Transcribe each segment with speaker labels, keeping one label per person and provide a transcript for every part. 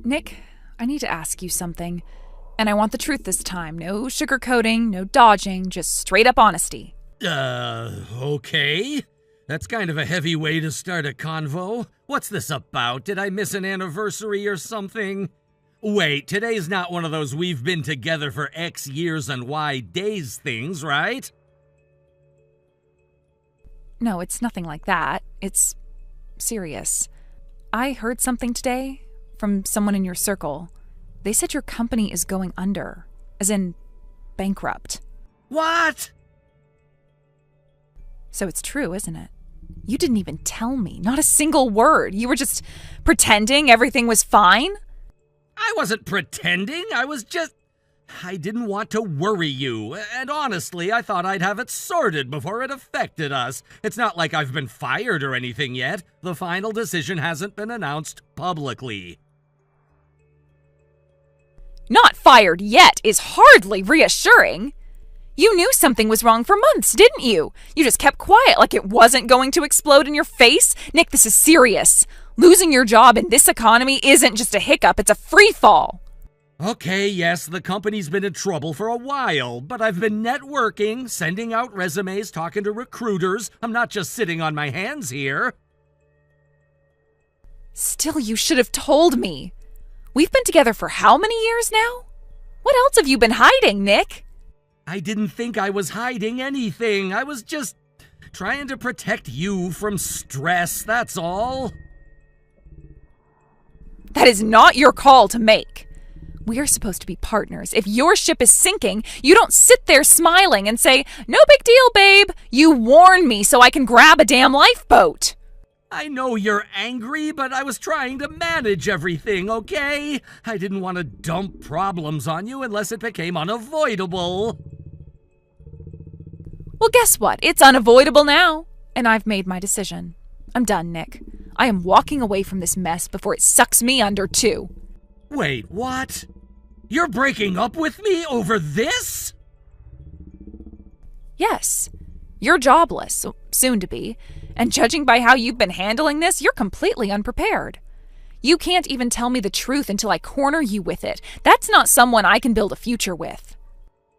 Speaker 1: Nick, I need to ask you something. And I want the truth this time. No sugarcoating, no dodging, just straight up honesty.
Speaker 2: Okay. That's kind of a heavy way to start a convo. What's this about? Did I miss an anniversary or something? Wait, today's not one of those we've been together for X years and Y days things, right?
Speaker 1: No, it's nothing like that. It's serious. I heard something today from someone in your circle. They said your company is going under, as in bankrupt.
Speaker 2: What?
Speaker 1: So it's true, isn't it? You didn't even tell me, not a single word. You were just pretending everything was fine?
Speaker 2: I wasn't pretending. I didn't want to worry you. And honestly, I thought I'd have it sorted before it affected us. It's not like I've been fired or anything yet. The final decision hasn't been announced publicly.
Speaker 1: Not fired yet is hardly reassuring. You knew something was wrong for months, didn't you? You just kept quiet like it wasn't going to explode in your face. Nick, this is serious. Losing your job in this economy isn't just a hiccup, it's a free fall.
Speaker 2: Okay, yes, the company's been in trouble for a while, but I've been networking, sending out resumes, talking to recruiters. I'm not just sitting on my hands here.
Speaker 1: Still, you should have told me. We've been together for how many years now? What else have you been hiding, Nick?
Speaker 2: I didn't think I was hiding anything. I was just trying to protect you from stress, that's all.
Speaker 1: That is not your call to make. We are supposed to be partners. If your ship is sinking, you don't sit there smiling and say, "No big deal, babe. You warn me so I can grab a damn lifeboat."
Speaker 2: I know you're angry, but I was trying to manage everything, okay? I didn't want to dump problems on you unless it became unavoidable.
Speaker 1: Well, guess what? It's unavoidable now. And I've made my decision. I'm done, Nick. I am walking away from this mess before it sucks me under, too.
Speaker 2: Wait, what? You're breaking up with me over this?
Speaker 1: Yes. You're jobless, soon to be, and judging by how you've been handling this, you're completely unprepared. You can't even tell me the truth until I corner you with it. That's not someone I can build a future with.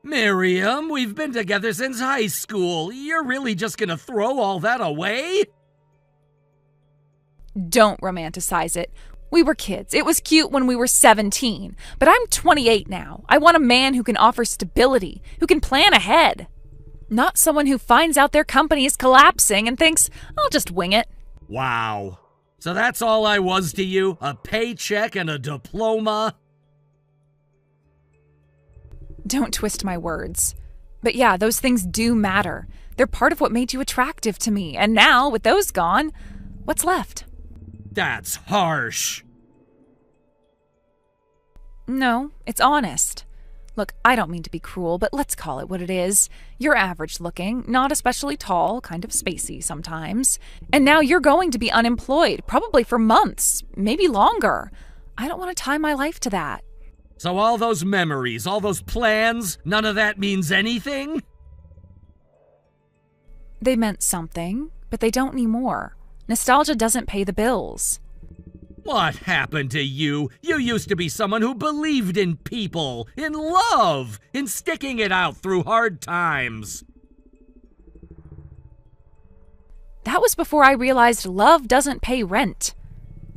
Speaker 2: Miriam, we've been together since high school. You're really just gonna throw all that away?
Speaker 1: Don't romanticize it. We were kids. It was cute when we were 17. But I'm 28 now. I want a man who can offer stability, who can plan ahead. Not someone who finds out their company is collapsing and thinks, "I'll just wing it."
Speaker 2: Wow. So that's all I was to you? A paycheck and a diploma?
Speaker 1: Don't twist my words. But yeah, those things do matter. They're part of what made you attractive to me. And now, with those gone, what's left?
Speaker 2: That's harsh.
Speaker 1: No, it's honest. Look, I don't mean to be cruel, but let's call it what it is. You're average looking, not especially tall, kind of spacey sometimes. And now you're going to be unemployed, probably for months, maybe longer. I don't want to tie my life to that.
Speaker 2: So all those memories, all those plans, none of that means anything?
Speaker 1: They meant something, but they don't anymore. Nostalgia doesn't pay the bills.
Speaker 2: What happened to you? You used to be someone who believed in people, in love, in sticking it out through hard times.
Speaker 1: That was before I realized love doesn't pay rent.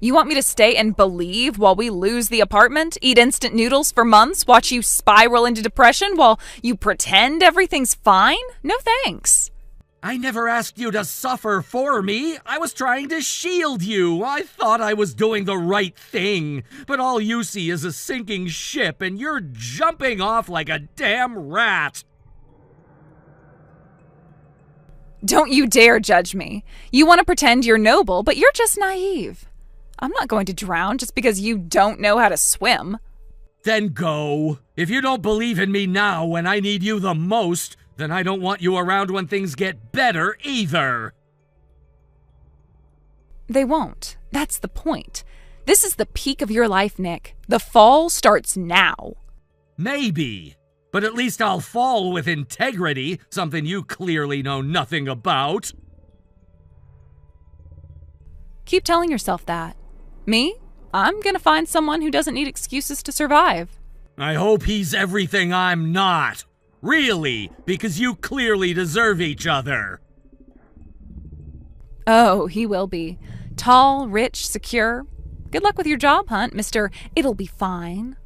Speaker 1: You want me to stay and believe while we lose the apartment, eat instant noodles for months, watch you spiral into depression while you pretend everything's fine? No thanks.
Speaker 2: I never asked you to suffer for me. I was trying to shield you. I thought I was doing the right thing. But all you see is a sinking ship and you're jumping off like a damn rat.
Speaker 1: Don't you dare judge me. You want to pretend you're noble, but you're just naive. I'm not going to drown just because you don't know how to swim.
Speaker 2: Then go. If you don't believe in me now when I need you the most, then I don't want you around when things get better either.
Speaker 1: They won't. That's the point. This is the peak of your life, Nick. The fall starts now.
Speaker 2: Maybe. But at least I'll fall with integrity, something you clearly know nothing about.
Speaker 1: Keep telling yourself that. Me? I'm gonna find someone who doesn't need excuses to survive.
Speaker 2: I hope he's everything I'm not. Really, because you clearly deserve each other.
Speaker 1: Oh, he will be. Tall, rich, secure. Good luck with your job hunt, Mr. It'll be fine.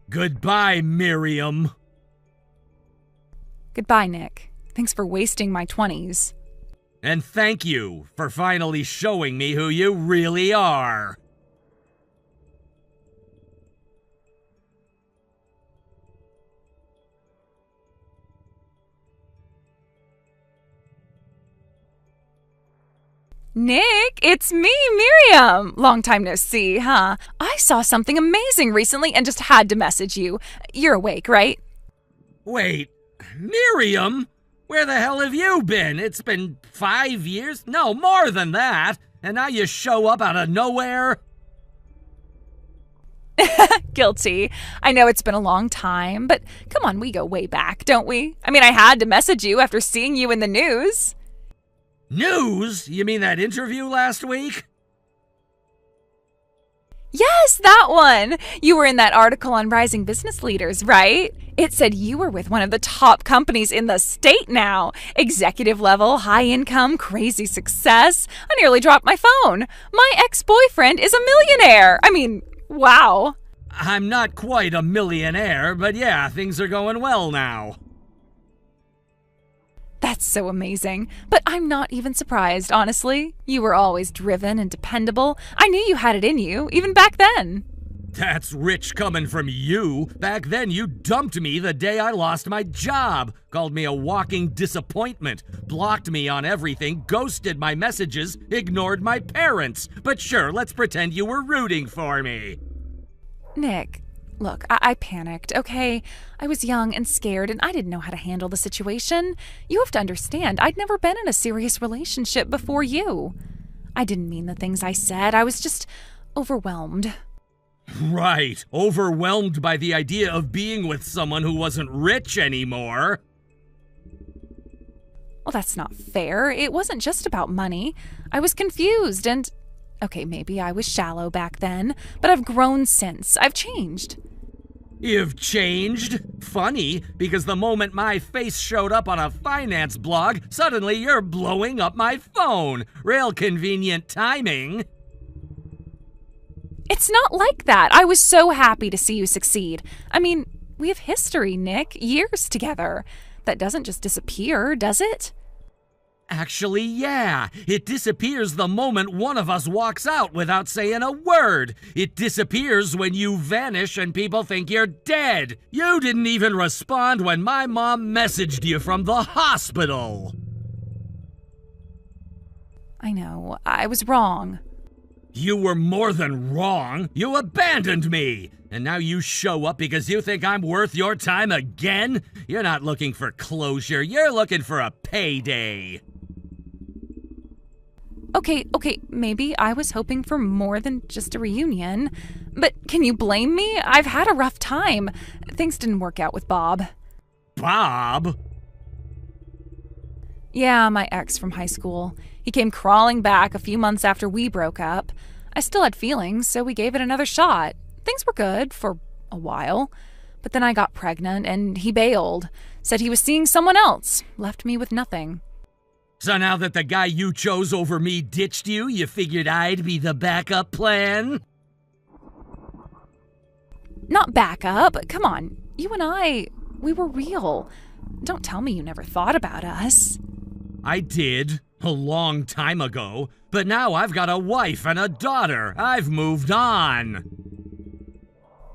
Speaker 2: Goodbye, Miriam.
Speaker 1: Goodbye, Nick. Thanks for wasting my 20s.
Speaker 2: And thank you for finally showing me who you really are.
Speaker 1: Nick, it's me, Miriam. Long time no see, huh? I saw something amazing recently and just had to message you. You're awake, right?
Speaker 2: Wait, Miriam? Where the hell have you been? It's been 5 years? No, more than that. And now you show up out of nowhere?
Speaker 1: Guilty. I know it's been a long time, but come on, we go way back, don't we? I mean, I had to message you after seeing you in the news.
Speaker 2: News? You mean that interview last week?
Speaker 1: Yes, that one. You were in that article on rising business leaders, right? It said you were with one of the top companies in the state now. Executive level, high income, crazy success. I nearly dropped my phone. My ex-boyfriend is a millionaire. I mean, wow.
Speaker 2: I'm not quite a millionaire, but yeah, things are going well now.
Speaker 1: That's so amazing. But I'm not even surprised, honestly. You were always driven and dependable. I knew you had it in you, even back then.
Speaker 2: That's rich coming from you. Back then, you dumped me the day I lost my job, called me a walking disappointment, blocked me on everything, ghosted my messages, ignored my parents. But sure, let's pretend you were rooting for me.
Speaker 1: Nick, look, I panicked, okay? I was young and scared, and I didn't know how to handle the situation. You have to understand, I'd never been in a serious relationship before you. I didn't mean the things I said. I was just overwhelmed.
Speaker 2: Right, overwhelmed by the idea of being with someone who wasn't rich anymore.
Speaker 1: Well, that's not fair. It wasn't just about money. I was confused and... Okay, maybe I was shallow back then, but I've grown since. I've changed.
Speaker 2: You've changed? Funny, because the moment my face showed up on a finance blog, suddenly you're blowing up my phone. Real convenient timing.
Speaker 1: It's not like that. I was so happy to see you succeed. I mean, we have history, Nick. Years together. That doesn't just disappear, does it?
Speaker 2: Actually, yeah. It disappears the moment one of us walks out without saying a word. It disappears when you vanish and people think you're dead. You didn't even respond when my mom messaged you from the hospital.
Speaker 1: I know. I was wrong.
Speaker 2: You were more than wrong. You abandoned me. And now you show up because you think I'm worth your time again? You're not looking for closure. You're looking for a payday.
Speaker 1: Okay, maybe I was hoping for more than just a reunion. But can you blame me? I've had a rough time. Things didn't work out with Bob.
Speaker 2: Bob?
Speaker 1: Yeah, my ex from high school. He came crawling back a few months after we broke up. I still had feelings, so we gave it another shot. Things were good for a while. But then I got pregnant and he bailed. Said he was seeing someone else. Left me with nothing.
Speaker 2: So now that the guy you chose over me ditched you, you figured I'd be the backup plan?
Speaker 1: Not backup. Come on. You and I, we were real. Don't tell me you never thought about us.
Speaker 2: I did, a long time ago. But now I've got a wife and a daughter. I've moved on.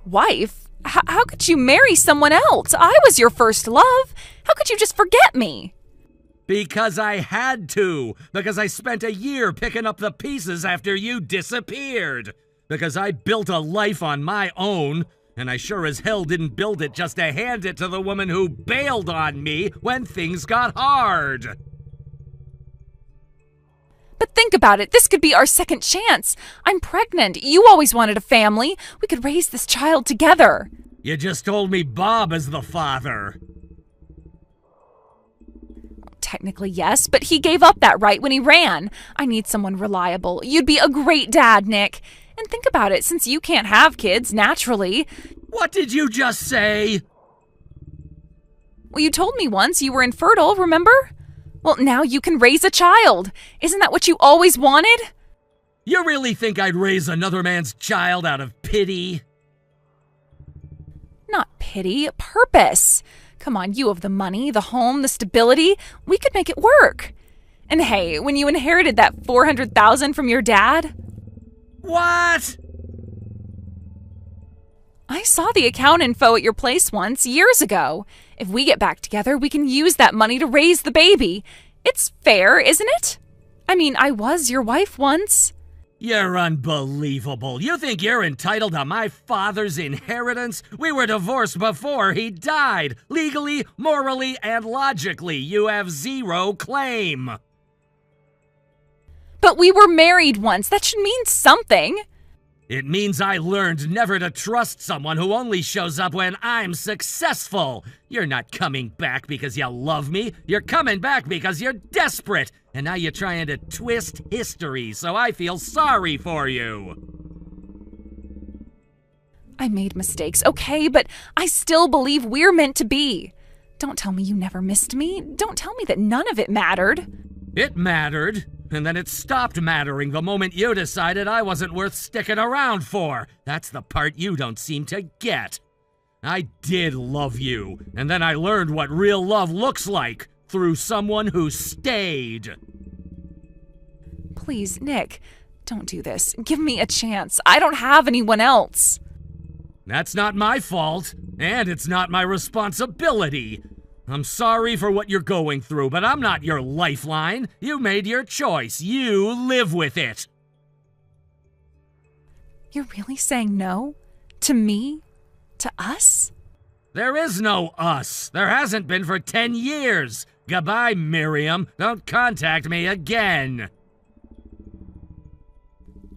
Speaker 1: Wife? How could you marry someone else? I was your first love. How could you just forget me?
Speaker 2: Because I had to. Because I spent a year picking up the pieces after you disappeared. Because I built a life on my own. And I sure as hell didn't build it just to hand it to the woman who bailed on me when things got hard.
Speaker 1: But think about it. This could be our second chance. I'm pregnant. You always wanted a family. We could raise this child together.
Speaker 2: You just told me Bob is the father.
Speaker 1: Technically, yes, but he gave up that right when he ran. I need someone reliable. You'd be a great dad, Nick. And think about it, since you can't have kids naturally.
Speaker 2: What did you just say?
Speaker 1: Well, you told me once you were infertile, remember? Well, now you can raise a child. Isn't that what you always wanted?
Speaker 2: You really think I'd raise another man's child out of pity?
Speaker 1: Not pity, purpose. Come on, you have the money, the home, the stability. We could make it work. And hey, when you inherited that $400,000 from your dad...
Speaker 2: What?
Speaker 1: I saw the account info at your place once, years ago. If we get back together, we can use that money to raise the baby. It's fair, isn't it? I mean, I was your wife once.
Speaker 2: You're unbelievable. You think you're entitled to my father's inheritance? We were divorced before he died. Legally, morally, and logically, you have zero claim.
Speaker 1: But we were married once. That should mean something.
Speaker 2: It means I learned never to trust someone who only shows up when I'm successful. You're not coming back because you love me. You're coming back because you're desperate. And now you're trying to twist history, so I feel sorry for you.
Speaker 1: I made mistakes, okay, but I still believe we're meant to be. Don't tell me you never missed me. Don't tell me that none of it mattered.
Speaker 2: It mattered. And then it stopped mattering the moment you decided I wasn't worth sticking around for. That's the part you don't seem to get. I did love you, and then I learned what real love looks like through someone who stayed.
Speaker 1: Please, Nick, don't do this. Give me a chance. I don't have anyone else.
Speaker 2: That's not my fault, and it's not my responsibility. I'm sorry for what you're going through, but I'm not your lifeline. You made your choice. You live with it.
Speaker 1: You're really saying no? To me? To us?
Speaker 2: There is no us. There hasn't been for 10 years. Goodbye, Miriam. Don't contact me again.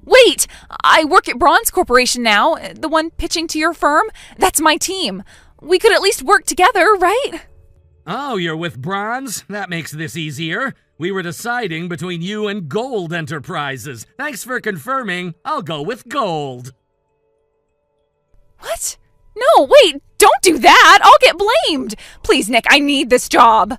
Speaker 1: Wait! I work at Bronze Corporation now, the one pitching to your firm. That's my team. We could at least work together, right?
Speaker 2: Oh, you're with Bronze? That makes this easier. We were deciding between you and Gold Enterprises. Thanks for confirming. I'll go with Gold.
Speaker 1: What? No, wait, don't do that. I'll get blamed. Please, Nick, I need this job.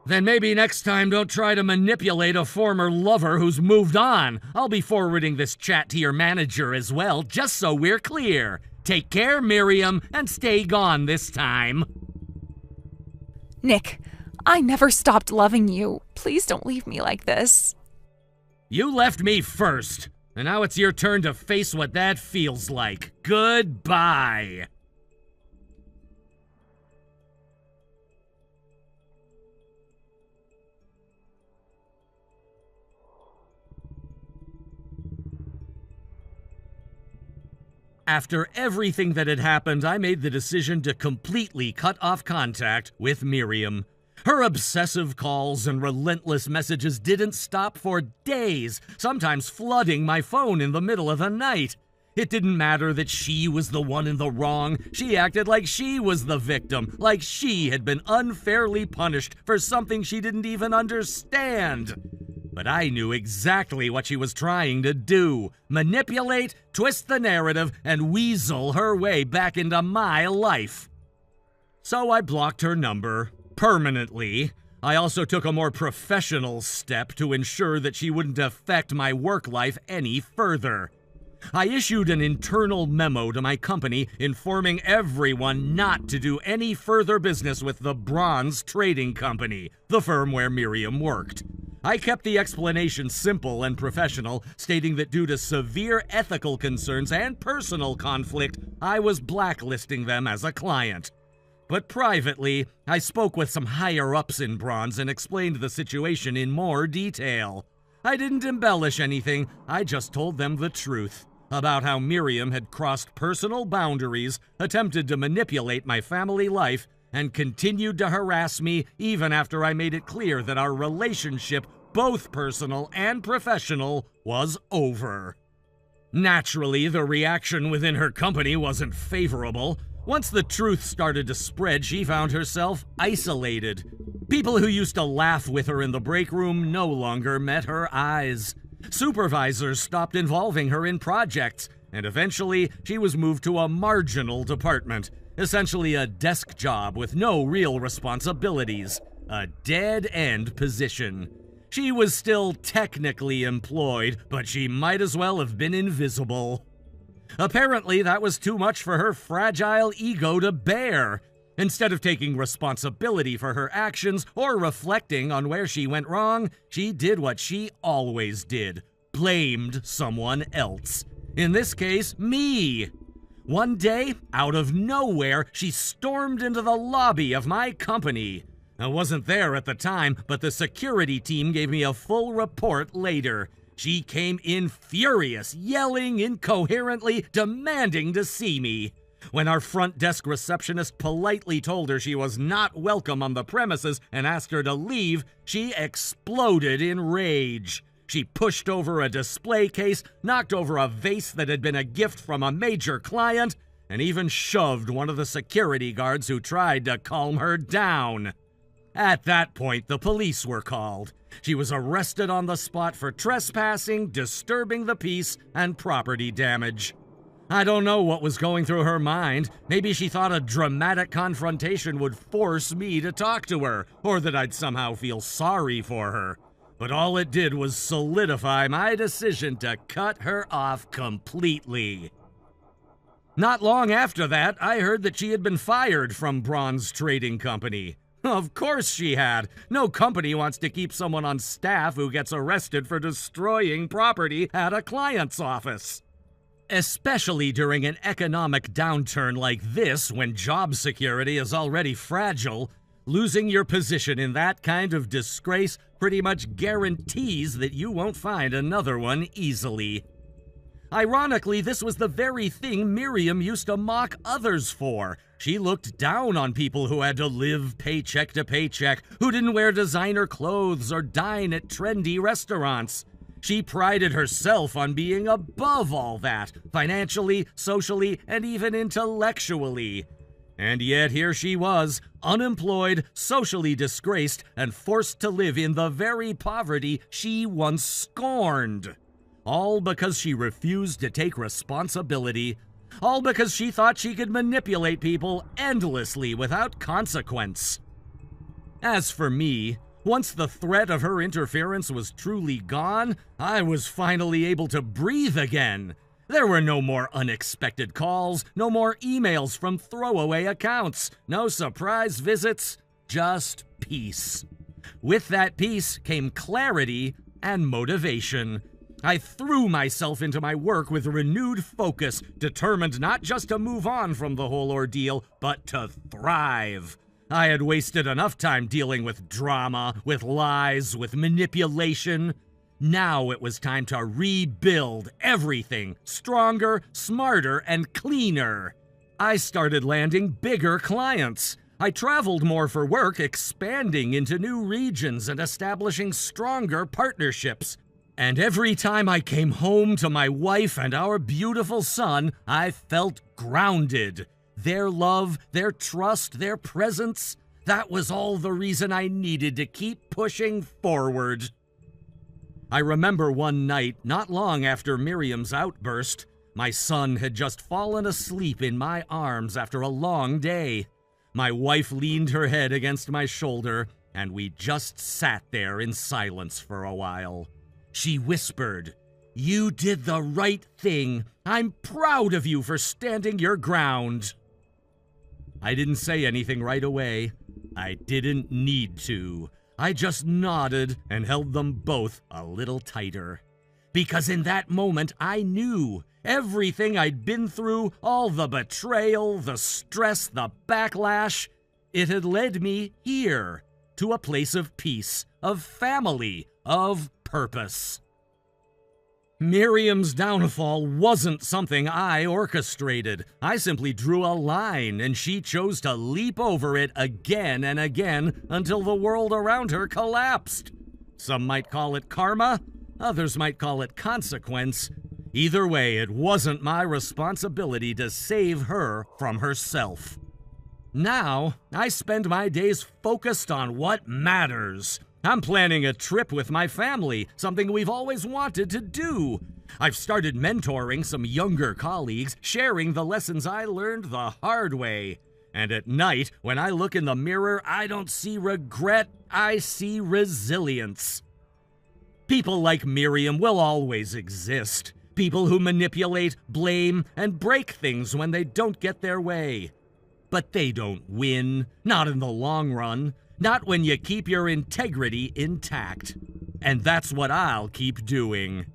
Speaker 2: Then maybe next time don't try to manipulate a former lover who's moved on. I'll be forwarding this chat to your manager as well, just so we're clear. Take care, Miriam, and stay gone this time.
Speaker 1: Nick, I never stopped loving you. Please don't leave me like this.
Speaker 2: You left me first, and now it's your turn to face what that feels like. Goodbye. After everything that had happened, I made the decision to completely cut off contact with Miriam. Her obsessive calls and relentless messages didn't stop for days, sometimes flooding my phone in the middle of the night. It didn't matter that she was the one in the wrong. She acted like she was the victim, like she had been unfairly punished for something she didn't even understand. But I knew exactly what she was trying to do. Manipulate, twist the narrative, and weasel her way back into my life. So I blocked her number, permanently. I also took a more professional step to ensure that she wouldn't affect my work life any further. I issued an internal memo to my company informing everyone not to do any further business with the Bronze Trading Company, the firm where Miriam worked. I kept the explanation simple and professional, stating that due to severe ethical concerns and personal conflict, I was blacklisting them as a client. But privately, I spoke with some higher-ups in Bronze and explained the situation in more detail. I didn't embellish anything, I just told them the truth about how Miriam had crossed personal boundaries, attempted to manipulate my family life, and continued to harass me even after I made it clear that our relationship, both personal and professional, was over. Naturally, the reaction within her company wasn't favorable. Once the truth started to spread, she found herself isolated. People who used to laugh with her in the break room no longer met her eyes. Supervisors stopped involving her in projects, and eventually she was moved to a marginal department, essentially a desk job with no real responsibilities, a dead-end position. She was still technically employed, but she might as well have been invisible. Apparently, that was too much for her fragile ego to bear. Instead of taking responsibility for her actions or reflecting on where she went wrong, she did what she always did: blamed someone else. In this case, me. One day, out of nowhere, she stormed into the lobby of my company. I wasn't there at the time, but the security team gave me a full report later. She came in furious, yelling incoherently, demanding to see me. When our front desk receptionist politely told her she was not welcome on the premises and asked her to leave, she exploded in rage. She pushed over a display case, knocked over a vase that had been a gift from a major client, and even shoved one of the security guards who tried to calm her down. At that point, the police were called. She was arrested on the spot for trespassing, disturbing the peace, and property damage. I don't know what was going through her mind. Maybe she thought a dramatic confrontation would force me to talk to her, or that I'd somehow feel sorry for her. But all it did was solidify my decision to cut her off completely. Not long after that, I heard that she had been fired from Bronze Trading Company. Of course she had. No company wants to keep someone on staff who gets arrested for destroying property at a client's office. Especially during an economic downturn like this, when job security is already fragile, losing your position in that kind of disgrace pretty much guarantees that you won't find another one easily. Ironically, this was the very thing Miriam used to mock others for. She looked down on people who had to live paycheck to paycheck, who didn't wear designer clothes or dine at trendy restaurants. She prided herself on being above all that, financially, socially, and even intellectually. And yet here she was, unemployed, socially disgraced, and forced to live in the very poverty she once scorned. All because she refused to take responsibility. All because she thought she could manipulate people endlessly without consequence. As for me, once the threat of her interference was truly gone, I was finally able to breathe again. There were no more unexpected calls, no more emails from throwaway accounts, no surprise visits, just peace. With that peace came clarity and motivation. I threw myself into my work with renewed focus, determined not just to move on from the whole ordeal, but to thrive. I had wasted enough time dealing with drama, with lies, with manipulation. Now it was time to rebuild everything, stronger, smarter, and cleaner. I started landing bigger clients. I traveled more for work, expanding into new regions and establishing stronger partnerships. And every time I came home to my wife and our beautiful son, I felt grounded. Their love, their trust, their presence, that was all the reason I needed to keep pushing forward. I remember one night, not long after Miriam's outburst, my son had just fallen asleep in my arms after a long day. My wife leaned her head against my shoulder, and we just sat there in silence for a while. She whispered, "You did the right thing. I'm proud of you for standing your ground." I didn't say anything right away. I didn't need to. I just nodded and held them both a little tighter. Because in that moment, I knew everything I'd been through, all the betrayal, the stress, the backlash, it had led me here, to a place of peace, of family, of purpose. Miriam's downfall wasn't something I orchestrated. I simply drew a line, and she chose to leap over it again and again until the world around her collapsed. Some might call it karma, others might call it consequence. Either way, it wasn't my responsibility to save her from herself. Now, I spend my days focused on what matters. I'm planning a trip with my family, something we've always wanted to do. I've started mentoring some younger colleagues, sharing the lessons I learned the hard way. And at night, when I look in the mirror, I don't see regret, I see resilience. People like Miriam will always exist. People who manipulate, blame, and break things when they don't get their way. But they don't win, not in the long run. Not when you keep your integrity intact. And that's what I'll keep doing.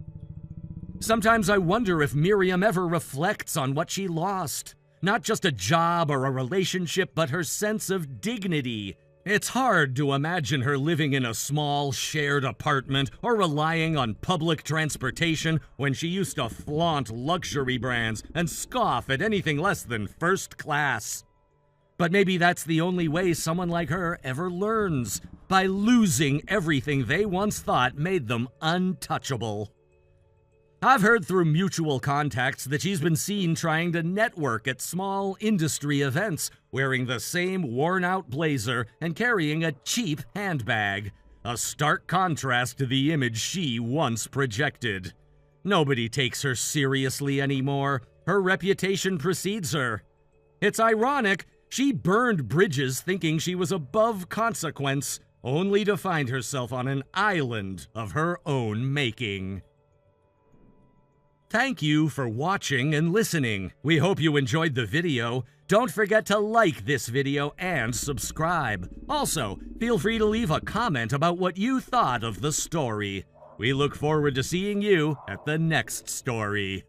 Speaker 2: Sometimes I wonder if Miriam ever reflects on what she lost. Not just a job or a relationship, but her sense of dignity. It's hard to imagine her living in a small, shared apartment or relying on public transportation when she used to flaunt luxury brands and scoff at anything less than first class. But maybe that's the only way someone like her ever learns, by losing everything they once thought made them untouchable. I've heard through mutual contacts that she's been seen trying to network at small industry events, wearing the same worn-out blazer and carrying a cheap handbag, a stark contrast to the image she once projected. Nobody takes her seriously anymore. Her reputation precedes her. It's ironic. She burned bridges thinking she was above consequence, only to find herself on an island of her own making. Thank you for watching and listening. We hope you enjoyed the video. Don't forget to like this video and subscribe. Also, feel free to leave a comment about what you thought of the story. We look forward to seeing you at the next story.